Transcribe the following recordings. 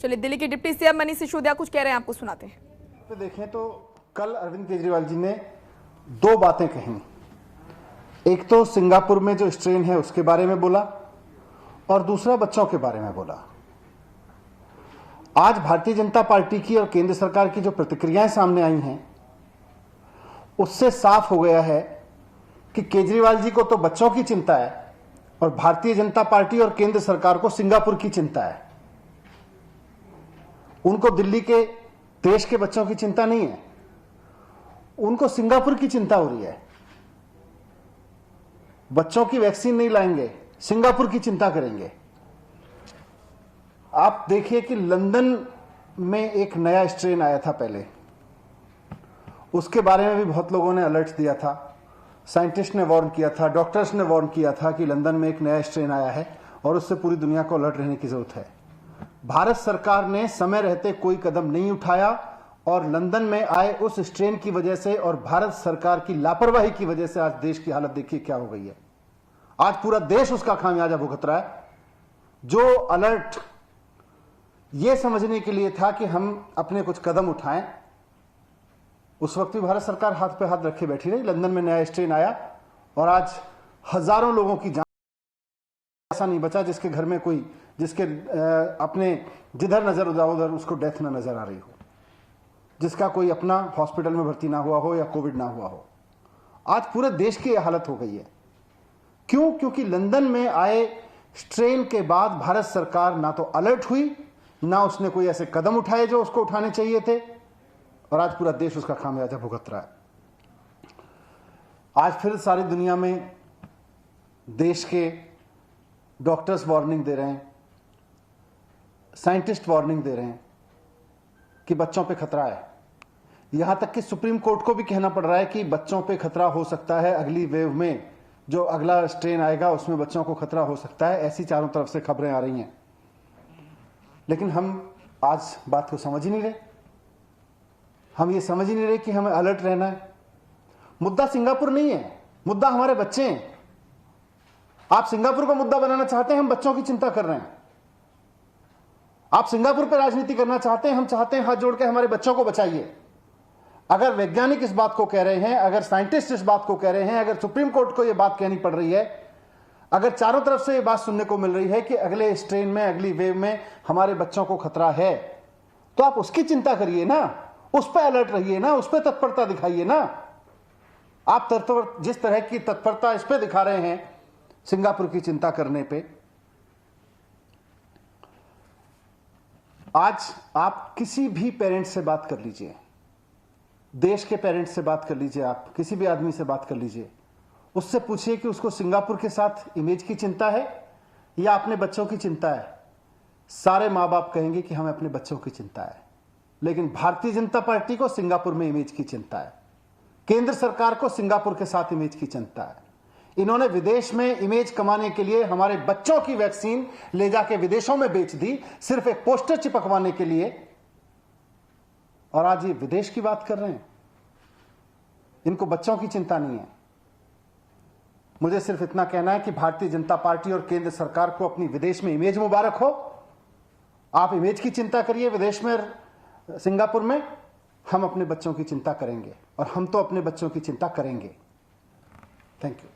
चलिए, दिल्ली के deputy CM Manish Sisodia कुछ कह रहे हैं, आपको सुनाते हैं। तो देखें तो कल अरविंद केजरीवाल जी ने दो बातें कही। एक तो सिंगापुर में जो स्ट्रेन है उसके बारे में बोला और दूसरा बच्चों के बारे में बोला। आज भारतीय जनता पार्टी की और केंद्र सरकार की जो प्रतिक्रियाएं सामने आई हैं उससे साफ हो गया है कि केजरीवाल जी को तो बच्चों की चिंता है और भारतीय जनता पार्टी और केंद्र सरकार को सिंगापुर की चिंता है। उनको दिल्ली के देश के बच्चों की चिंता नहीं है, उनको सिंगापुर की चिंता हो रही है। बच्चों की वैक्सीन नहीं लाएंगे, सिंगापुर की चिंता करेंगे। आप देखिए कि लंदन में एक नया स्ट्रेन आया था पहले, उसके बारे में भी बहुत लोगों ने अलर्ट दिया था। साइंटिस्ट ने वार्न किया था, डॉक्टर्स ने वार्न किया था कि लंदन में एक नया स्ट्रेन आया है और उससे पूरी दुनिया को अलर्ट रहने की जरूरत है। भारत सरकार ने समय रहते कोई कदम नहीं उठाया और लंदन में आए उस स्ट्रेन की वजह से और भारत सरकार की लापरवाही की वजह से आज देश की हालत देखिए क्या हो गई है। आज पूरा देश उसका खामियाजा भुगत रहा है। जो अलर्ट ये समझने के लिए था कि हम अपने कुछ कदम उठाएं, उस वक्त भी भारत सरकार हाथ पे हाथ रखे बैठी रही। लंदन में नया स्ट्रेन आया और आज हजारों लोगों की जान, ऐसा नहीं बचा जिसके घर में कोई, जिसके अपने जिधर नजर उधर उसको डेथ ना नजर आ रही हो, जिसका कोई अपना हॉस्पिटल में भर्ती ना हुआ हो या कोविड ना हुआ हो। आज पूरे देश की यह हालत हो गई है। क्यों? क्योंकि लंदन में आए स्ट्रेन के बाद भारत सरकार ना तो अलर्ट हुई, ना उसने कोई ऐसे कदम उठाए जो उसको उठाने चाहिए थे और आज पूरा देश उसका खामियाजा भुगत रहा है। आज फिर सारी दुनिया में देश के डॉक्टर्स वार्निंग दे रहे हैं, साइंटिस्ट वार्निंग दे रहे हैं कि बच्चों पे खतरा है। यहां तक कि सुप्रीम कोर्ट को भी कहना पड़ रहा है कि बच्चों पे खतरा हो सकता है, अगली वेव में जो अगला स्ट्रेन आएगा उसमें बच्चों को खतरा हो सकता है। ऐसी चारों तरफ से खबरें आ रही हैं, लेकिन हम आज बात को समझ ही नहीं रहे। हम ये समझ ही नहीं रहे कि हमें अलर्ट रहना है। मुद्दा सिंगापुर नहीं है, मुद्दा हमारे बच्चे हैं। आप सिंगापुर को मुद्दा बनाना चाहते हैं, हम बच्चों की चिंता कर रहे हैं। आप सिंगापुर पर राजनीति करना चाहते हैं, हम चाहते हैं हाथ जोड़ के हमारे बच्चों को बचाइए। अगर वैज्ञानिक इस बात को कह रहे हैं, अगर साइंटिस्ट इस बात को कह रहे हैं, अगर सुप्रीम कोर्ट को यह बात कहनी पड़ रही है, अगर चारों तरफ से यह बात सुनने को मिल रही है कि अगले स्ट्रेन में, अगली वेव में हमारे बच्चों को खतरा है, तो आप उसकी चिंता करिए ना, उस पर अलर्ट रहिए ना, उस पर तत्परता दिखाइए ना। आप जिस तरह की तत्परता इस पे दिखा रहे हैं सिंगापुर की चिंता करने पे, आज आप किसी भी पेरेंट्स से बात कर लीजिए, देश के पेरेंट्स से बात कर लीजिए, आप किसी भी आदमी से बात कर लीजिए, उससे पूछिए कि उसको सिंगापुर के साथ इमेज की चिंता है या अपने बच्चों की चिंता है। सारे माँ बाप कहेंगे कि हमें अपने बच्चों की चिंता है। लेकिन भारतीय जनता पार्टी को सिंगापुर में इमेज की चिंता है, केंद्र सरकार को सिंगापुर के साथ इमेज की चिंता है। इन्होंने विदेश में इमेज कमाने के लिए हमारे बच्चों की वैक्सीन ले जाके विदेशों में बेच दी, सिर्फ एक पोस्टर चिपकवाने के लिए, और आज ये विदेश की बात कर रहे हैं। इनको बच्चों की चिंता नहीं है। मुझे सिर्फ इतना कहना है कि भारतीय जनता पार्टी और केंद्र सरकार को अपनी विदेश में इमेज मुबारक हो। आप इमेज की चिंता करिए विदेश में, सिंगापुर में। हम अपने बच्चों की चिंता करेंगे और हम तो अपने बच्चों की चिंता करेंगे। Thank you.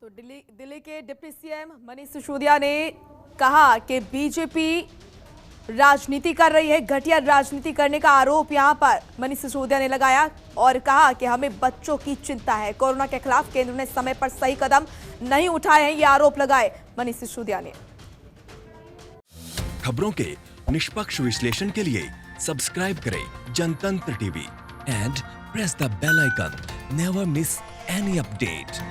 तो दिल्ली के डिप्टी सीएम मनीष सिसोदिया ने कहा कि बीजेपी राजनीति कर रही है, घटिया राजनीति करने का आरोप यहां पर मनीष सिसोदिया ने लगाया और कहा कि हमें बच्चों की चिंता है। कोरोना के खिलाफ केंद्र ने समय पर सही कदम नहीं उठाए हैं, ये आरोप लगाए मनीष सिसोदिया ने। खबरों के निष्पक्ष विश्लेषण के लिए सब्सक्राइब करें Jantantra TV and press the bell icon. Never miss any update.